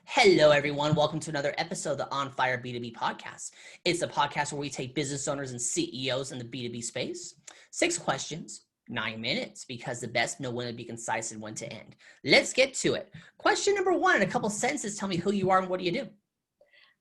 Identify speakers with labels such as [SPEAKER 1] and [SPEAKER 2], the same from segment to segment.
[SPEAKER 1] Hello, everyone. Welcome to another episode of the On Fire B2B podcast. It's a podcast where we take business owners and CEOs in the B2B space. 6 questions, 9 minutes, because the best know when to be concise and when to end. Let's get to it. Question number 1, in a couple sentences, tell me who you are and what do you do?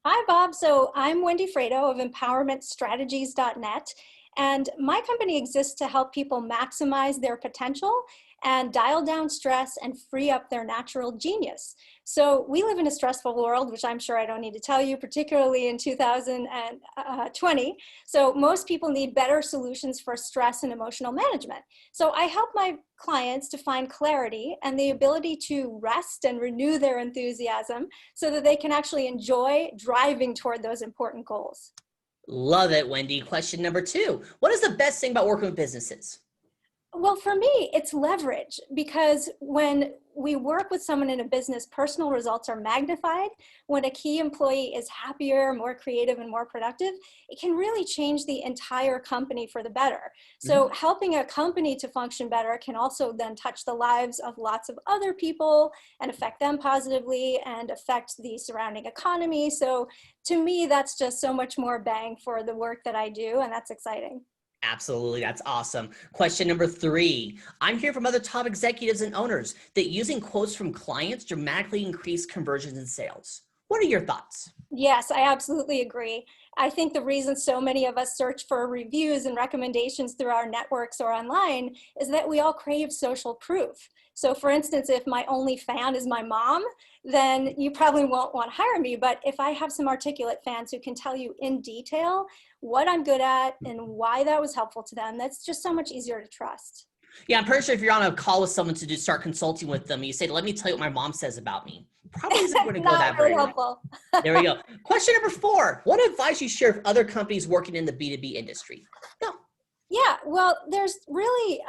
[SPEAKER 2] Hi, Bob. So I'm Wendy Frado of empowermentstrategies.net, and my company exists to help people maximize their potential and dial down stress and free up their natural genius. So we live in a stressful world, which I'm sure I don't need to tell you, particularly in 2020. So most people need better solutions for stress and emotional management. So I help my clients to find clarity and the ability to rest and renew their enthusiasm so that they can actually enjoy driving toward those important goals.
[SPEAKER 1] Love it, Wendy. Question number 2, what is the best thing about working with businesses?
[SPEAKER 2] Well, for me, it's leverage, because when we work with someone in a business, personal results are magnified. When a key employee is happier, more creative, and more productive, it can really change the entire company for the better. So helping a company to function better can also then touch the lives of lots of other people and affect them positively and affect the surrounding economy. So to me, that's just so much more bang for the work that I do, and that's exciting.
[SPEAKER 1] Absolutely. That's awesome. Question number 3. I'm hearing from other top executives and owners that using quotes from clients dramatically increase conversions and sales. What are your thoughts?
[SPEAKER 2] Yes, I absolutely agree. I think the reason so many of us search for reviews and recommendations through our networks or online is that we all crave social proof. So for instance, if my only fan is my mom, then you probably won't want to hire me. But if I have some articulate fans who can tell you in detail what I'm good at and why that was helpful to them, that's just so much easier to trust.
[SPEAKER 1] Yeah, I'm pretty sure if you're on a call with someone to just start consulting with them, you say, let me tell you what my mom says about me. Probably isn't going to go that
[SPEAKER 2] really
[SPEAKER 1] very well.
[SPEAKER 2] helpful.
[SPEAKER 1] There we go. Question number 4. What advice you share with other companies working in the B2B industry? Go.
[SPEAKER 2] Yeah, well, there's really,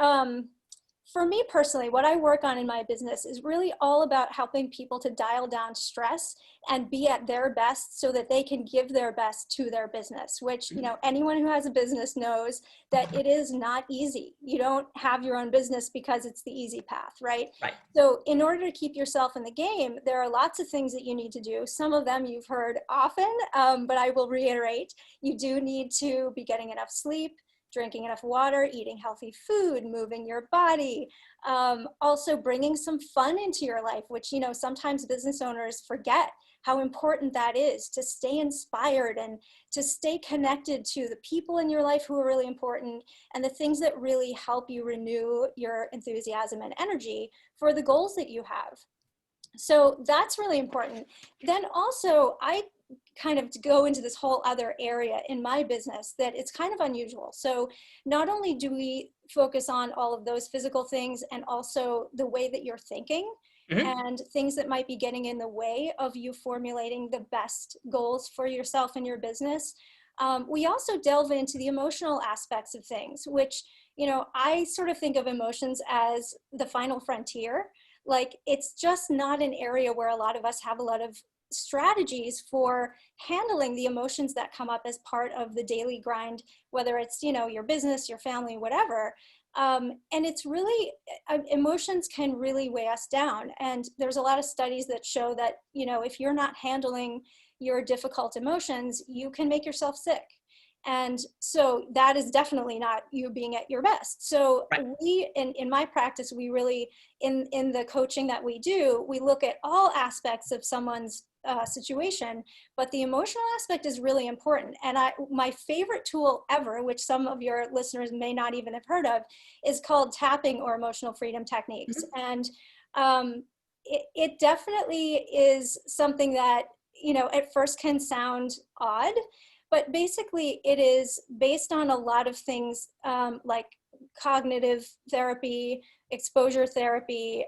[SPEAKER 2] for me personally, what I work on in my business is really all about helping people to dial down stress and be at their best so that they can give their best to their business, which, anyone who has a business knows that it is not easy. You don't have your own business because it's the easy path, right?
[SPEAKER 1] Right.
[SPEAKER 2] So in order to keep yourself in the game, there are lots of things that you need to do. Some of them you've heard often, but I will reiterate. You do need to be getting enough sleep, drinking enough water, eating healthy food, moving your body, also bringing some fun into your life, which, sometimes business owners forget how important that is, to stay inspired and to stay connected to the people in your life who are really important and the things that really help you renew your enthusiasm and energy for the goals that you have. So that's really important. Then also, I kind of go into this whole other area in my business that it's kind of unusual. So not only do we focus on all of those physical things and also the way that you're thinking and things that might be getting in the way of you formulating the best goals for yourself and your business, we also delve into the emotional aspects of things, which, I sort of think of emotions as the final frontier. Like, it's just not an area where a lot of us have a lot of strategies for handling the emotions that come up as part of the daily grind, whether it's, your business, your family, whatever. And it's really, emotions can really weigh us down. And there's a lot of studies that show that, if you're not handling your difficult emotions, you can make yourself sick. And so that is definitely not you being at your best. So we, in my practice, we really, in the coaching that we do, we look at all aspects of someone's situation, but the emotional aspect is really important. And my favorite tool ever, which some of your listeners may not even have heard of, is called tapping or emotional freedom techniques. And it definitely is something that, at first can sound odd, but basically it is based on a lot of things like cognitive therapy, exposure therapy.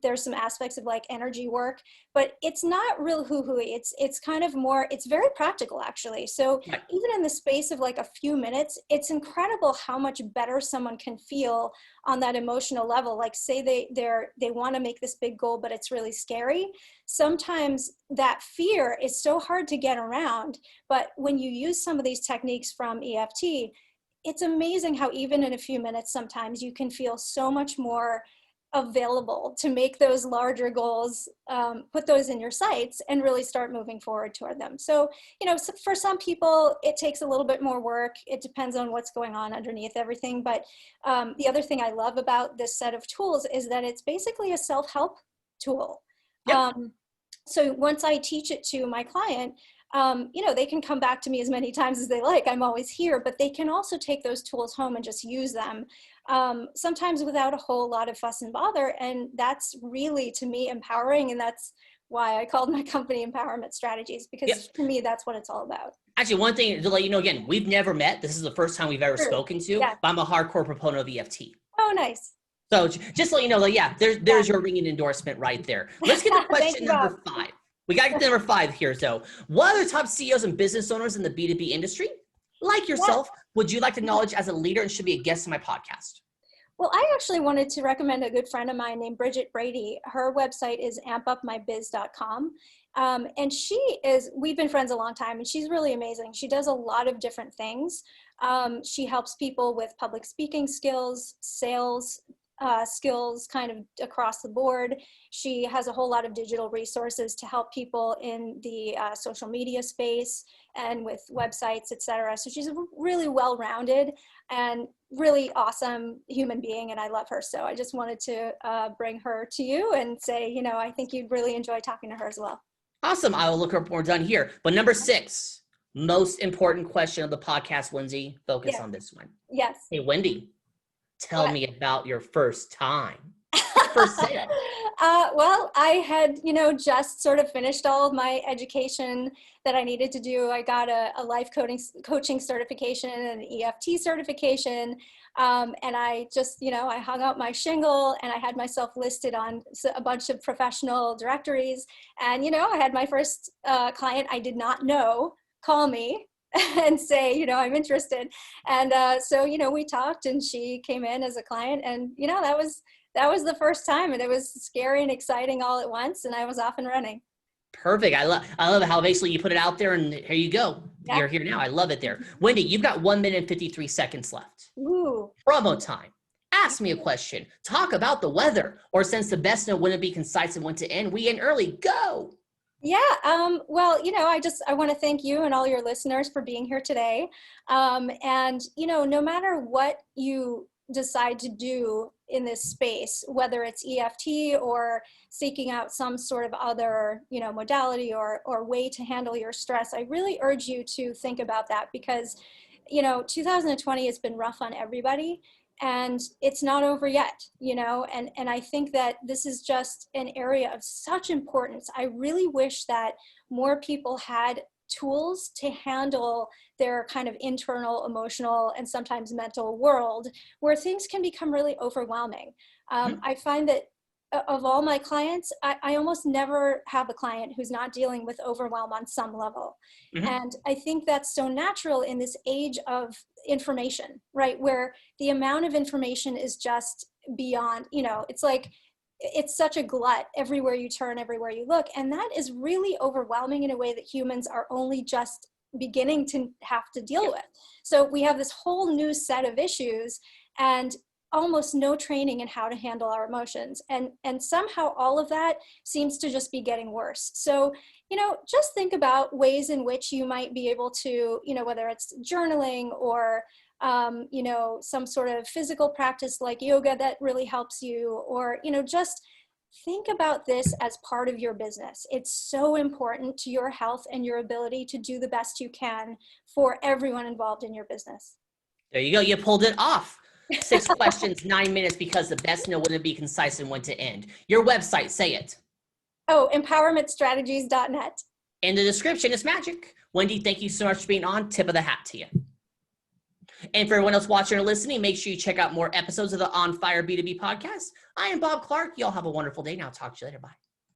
[SPEAKER 2] There's some aspects of like energy work, but it's not real hoo-hooey. It's kind of more, it's very practical actually. So even in the space of like a few minutes, it's incredible how much better someone can feel on that emotional level. Like say they want to make this big goal, but it's really scary. Sometimes that fear is so hard to get around, but when you use some of these techniques from EFT, it's amazing how even in a few minutes, sometimes you can feel so much more available to make those larger goals, put those in your sights and really start moving forward toward them. So, for some people, it takes a little bit more work. It depends on what's going on underneath everything. But the other thing I love about this set of tools is that it's basically a self-help tool.
[SPEAKER 1] Yep.
[SPEAKER 2] So once I teach it to my client, they can come back to me as many times as they like. I'm always here, but they can also take those tools home and just use them, sometimes without a whole lot of fuss and bother. And that's really, to me, empowering. And that's why I called my company Empowerment Strategies, because
[SPEAKER 1] Yep.
[SPEAKER 2] for me, that's what it's all about.
[SPEAKER 1] Actually, one thing to let you know, again, we've never met. This is the first time we've ever
[SPEAKER 2] True.
[SPEAKER 1] spoken to,
[SPEAKER 2] Yeah.
[SPEAKER 1] but I'm a hardcore proponent of EFT.
[SPEAKER 2] Oh, nice.
[SPEAKER 1] So just to let you know, there's your ringing endorsement right there. Let's get to question number 5. We got to get to number 5 here. So what other top CEOs and business owners in the B2B industry, like yourself, would you like to acknowledge as a leader and should be a guest on my podcast?
[SPEAKER 2] Well, I actually wanted to recommend a good friend of mine named Bridget Brady. Her website is ampupmybiz.com. And we've been friends a long time, and she's really amazing. She does a lot of different things. She helps people with public speaking skills, sales skills, kind of across the board. She has a whole lot of digital resources to help people in the social media space and with websites, etc. So she's really well-rounded and really awesome human being, and I love her. So I just wanted to bring her to you and say, I think you'd really enjoy talking to her as well.
[SPEAKER 1] Awesome. I will look up more done here. But number 6, most important question of the podcast, Wendy. Focus on this one.
[SPEAKER 2] Yes.
[SPEAKER 1] Hey, Wendy, tell me about your first time. First sale.
[SPEAKER 2] Well, I had, just sort of finished all of my education that I needed to do. I got a life coaching certification and an EFT certification. And I just, I hung out my shingle and I had myself listed on a bunch of professional directories. And, I had my first client I did not know call me and say, I'm interested. And so, we talked and she came in as a client, and, that was the first time, and it was scary and exciting all at once, and I was off and running.
[SPEAKER 1] Perfect. I love how basically you put it out there and here you go. Yeah. You're here now. I love it there. Wendy, you've got 1 minute and 53 seconds left.
[SPEAKER 2] Ooh.
[SPEAKER 1] Promo time. Ask me a question. Talk about the weather, or since the best note wouldn't be concise and when to end, we end early. Go.
[SPEAKER 2] Yeah. Well, I want to thank you and all your listeners for being here today. And, no matter what you decide to do in this space, whether it's EFT or seeking out some sort of other, modality or way to handle your stress, I really urge you to think about that, because, 2020 has been rough on everybody. And it's not over yet, and I think that this is just an area of such importance. I really wish that more people had tools to handle their kind of internal, emotional, and sometimes mental world where things can become really overwhelming. I find that of all my clients, I almost never have a client who's not dealing with overwhelm on some level. Mm-hmm. And I think that's so natural in this age of information, right? Where the amount of information is just beyond, it's like, it's such a glut everywhere you turn, everywhere you look. And that is really overwhelming in a way that humans are only just beginning to have to deal with. So we have this whole new set of issues and almost no training in how to handle our emotions. And somehow all of that seems to just be getting worse. So, just think about ways in which you might be able to, whether it's journaling or, some sort of physical practice like yoga that really helps you, or, just think about this as part of your business. It's so important to your health and your ability to do the best you can for everyone involved in your business.
[SPEAKER 1] There you go. You pulled it off. 6 questions, 9 minutes, because the best know when to be concise and when to end. Your website, say it.
[SPEAKER 2] Oh, empowermentstrategies.net.
[SPEAKER 1] In the description, it's magic. Wendy, thank you so much for being on. Tip of the hat to you. And for everyone else watching or listening, make sure you check out more episodes of the On Fire B2B podcast. I am Bob Clark. Y'all have a wonderful day. Now talk to you later. Bye.